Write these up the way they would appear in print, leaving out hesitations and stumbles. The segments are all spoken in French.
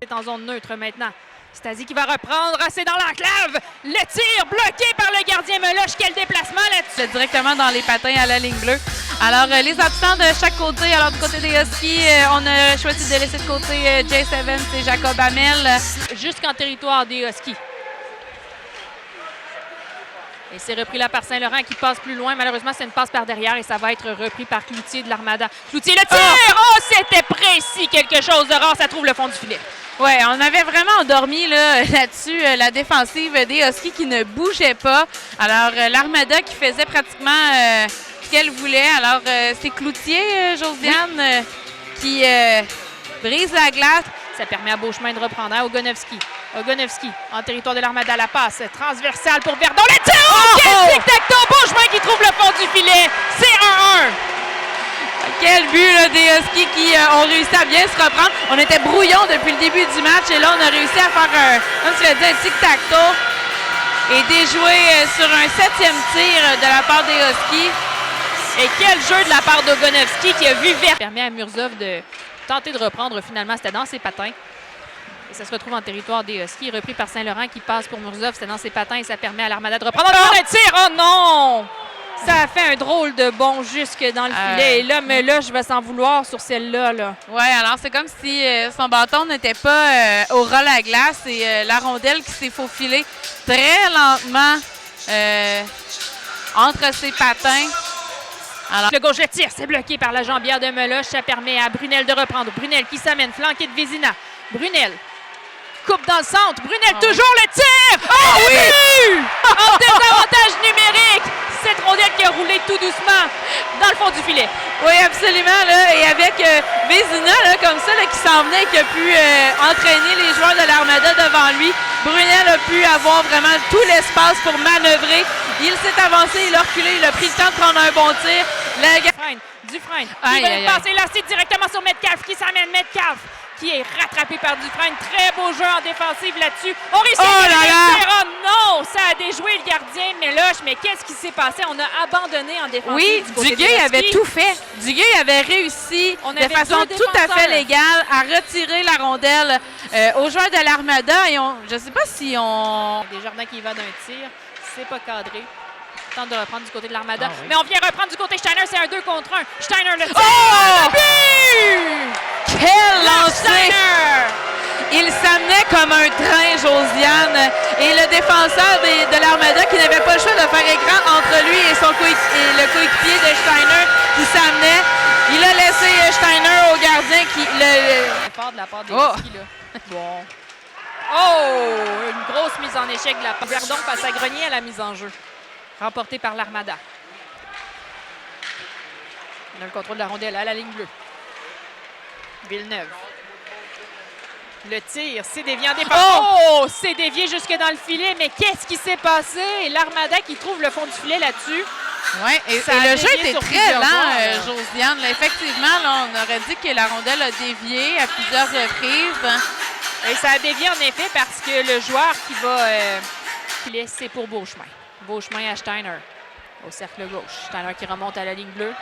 C'est en zone neutre maintenant. Stasi qui va reprendre, c'est dans l'enclave. Le tir bloqué par le gardien Meloche. Quel déplacement là-dessus. Directement dans les patins à la ligne bleue. Alors, les absents de chaque côté. Alors, du côté des Huskies, on a choisi de laisser de côté Jay Evans et Jacob Hamel. Jusqu'en territoire des Huskies. Et c'est repris là par Saint-Laurent qui passe plus loin. Malheureusement, c'est une passe par derrière et ça va être repris par Cloutier de l'Armada. Cloutier, le tir! Oh, c'était précis! Quelque chose de rare, ça trouve le fond du filet. Oui, on avait vraiment endormi là-dessus la défensive des Huskies qui ne bougeait pas. Alors, l'Armada qui faisait pratiquement ce qu'elle voulait. Alors, c'est Cloutier, Josiane, qui brise la glace. Ça permet à Beauchemin de reprendre à Ogonovski. Ogonovski en territoire de l'Armada, la passe transversale pour Verdon. Le tir! Oh! Quel tic-tac-toe! Beauchemin qui trouve le fond du filet. C'est 1-1. Quel but là, des Huskies qui ont réussi à bien se reprendre. On était brouillon depuis le début du match et là, on a réussi à faire, comme tu l'as dit, un tic-tac-toe et déjouer sur un 7e tir de la part des Huskies. Et quel jeu de la part d'Ogonovski qui a vu vert. Ça permet à Murzov de tenter de reprendre. Finalement, c'était dans ses patins. Et ça se retrouve en territoire des Huskies, repris par Saint-Laurent qui passe pour Murzov. C'était dans ses patins et ça permet à l'Armada de reprendre. Oh! Le tir! Oh non! Ça a fait un drôle de bond jusque dans le filet. Et là, mais là, je vais s'en vouloir sur celle-là. Là. Oui, alors c'est comme si son bâton n'était pas au ras à glace et la rondelle qui s'est faufilée très lentement entre ses patins. Alors, le gauche, le tir, c'est bloqué par la jambière de Meloche. Ça permet à Brunel de reprendre. Brunel qui s'amène, flanqué de Vézina. Brunel coupe dans le centre. Brunel, toujours le tir! Oh oui! En désavantage numérique! Cette rondelle qui a roulé tout doucement dans le fond du filet. Oui, absolument. Là, et avec Vézina, là, comme ça, là, qui s'en venait, qui a pu entraîner les joueurs de l'Armada devant lui, Brunel a pu avoir vraiment tout l'espace pour manœuvrer. Il s'est avancé, il a reculé, il a pris le temps de prendre un bon tir. Dufresne qui va passer élastique directement sur Metcalf qui s'amène. Metcalf qui est rattrapé par Dufresne. Très beau jeu en défensive là-dessus. On réussit à gagner. Oh non! Ça a déjoué le gardien Meloche. Mais qu'est-ce qui s'est passé? On a abandonné en défensive. Oui, Duguay avait tout fait. Duguay avait réussi de façon tout à fait légale à retirer la rondelle aux joueurs de l'Armada. Et je ne sais pas si on... Desjardins qui va d'un tir. C'est pas cadré. Tente de reprendre du côté de l'Armada. Mais on vient reprendre du côté Steiner. C'est un 2 contre 1. Steiner le tir. Oh! Le but! Quel lancer! Il s'amenait comme un train, Josiane. Et le défenseur de l'Armada qui n'avait pas le choix de faire écran entre lui et le coéquipier de Steiner qui s'amenait. Il a laissé Steiner au gardien qui... Fort de la part des Huskies, là. Bon. Oh! Une grosse mise en échec de la part. Verdon face à Grenier à la mise en jeu. Remporté par l'Armada. On a le contrôle de la rondelle à la ligne bleue. Villeneuve. Le tir, c'est dévié en défense. Oh! C'est dévié jusque dans le filet. Mais qu'est-ce qui s'est passé? L'Armada qui trouve le fond du filet là-dessus. Oui, et le jeu était très lent, Josiane. Là, effectivement, là, on aurait dit que la rondelle a dévié à plusieurs reprises. Et ça a dévié en effet parce que le joueur qui va filer, c'est pour Beauchemin. Beauchemin à Steiner. Au cercle gauche. Steiner qui remonte à la ligne bleue.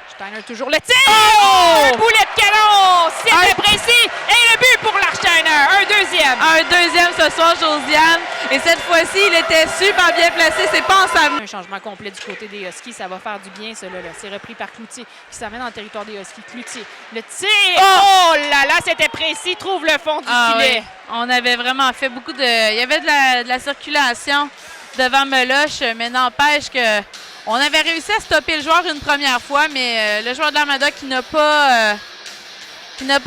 Steiner toujours le tir! Oh! Un boulet de canon! C'était précis! Et le but pour l'Arsteiner! Un deuxième! Un deuxième ce soir, Josiane. Et cette fois-ci, il était super bien placé. C'est pas en sa... Un changement complet du côté des Huskies. Ça va faire du bien, cela. C'est repris par Cloutier qui s'amène en territoire des Huskies. Cloutier. Le tir! Oh là là, c'était précis. Trouve le fond du filet. Oui. On avait vraiment fait beaucoup de... Il y avait de la circulation devant Meloche, mais n'empêche que on avait réussi à stopper le joueur une première fois, mais le joueur de l'Armada qui n'a pas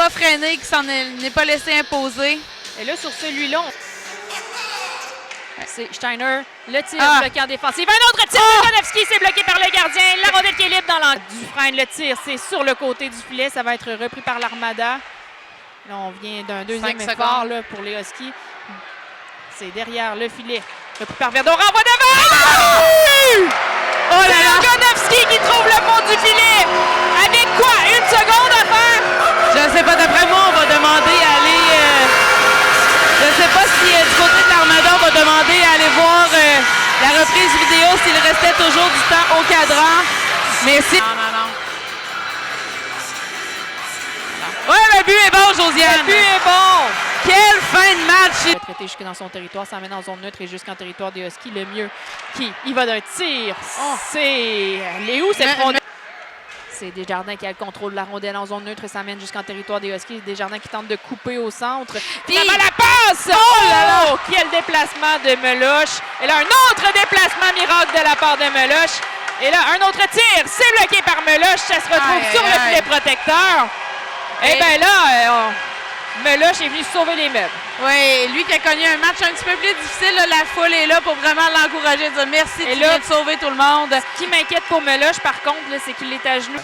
freiné, qui s'en n'est pas laissé imposer. Et là, sur celui-là, c'est Steiner, le tir bloqué en défensive. Un autre tir de Konevski, c'est bloqué par le gardien. La rondelle qui est libre dans l'angle. Dufresne, le tir, c'est sur le côté du filet. Ça va être repris par l'Armada. Là, on vient d'un deuxième effort là, pour les Huskies. C'est derrière le filet. Repris par Verdon, renvoie devant! Oh là là! Konevski qui trouve le fond du filet! Avec quoi? Une seconde à faire? Je ne sais pas, d'après moi, on va demander à aller... je ne sais pas si du côté de l'Armada, on va demander à aller voir la reprise vidéo s'il restait toujours du temps au cadran. Mais si... Non. Ouais, le but est bon, Josiane! Le but est bon! Quelle fin de match! Traité jusque dans son territoire, s'emmène en zone neutre et jusqu'en territoire des Huskies. Le mieux qui il va d'un tir. C'est Léo cette rondelle. C'est Desjardins qui a le contrôle de la rondelle en zone neutre et s'amène jusqu'en territoire des Huskies. Desjardins qui tente de couper au centre. Finalement, la passe! Oh là là! Quel déplacement de Meloche! Et là, un autre déplacement miracle de la part de Meloche. Et là, un autre tir. C'est bloqué par Meloche. Ça se retrouve sur le filet protecteur. Et bien là, Meloche est venu sauver les meubles. Oui, lui qui a connu un match un petit peu plus difficile, là, la foule est là pour vraiment l'encourager, dire merci, tu viens de sauver tout le monde. Ce qui m'inquiète pour Meloche, par contre, c'est qu'il est à genoux.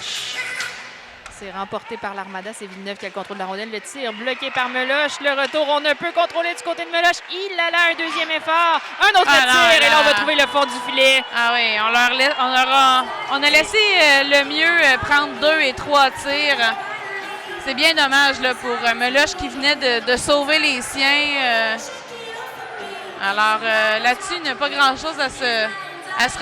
C'est remporté par l'Armada, c'est Villeneuve qui a le contrôle de la rondelle. Le tir bloqué par Meloche. Le retour, on ne peut contrôler du côté de Meloche. Il a là un deuxième effort. Un autre tir, et là, on va trouver le fond du filet. Ah oui, on a laissé le mieux prendre 2 et 3 tirs. C'est bien dommage là, pour Meloche qui venait de sauver les siens. Alors là-dessus, il n'y a pas grand-chose à se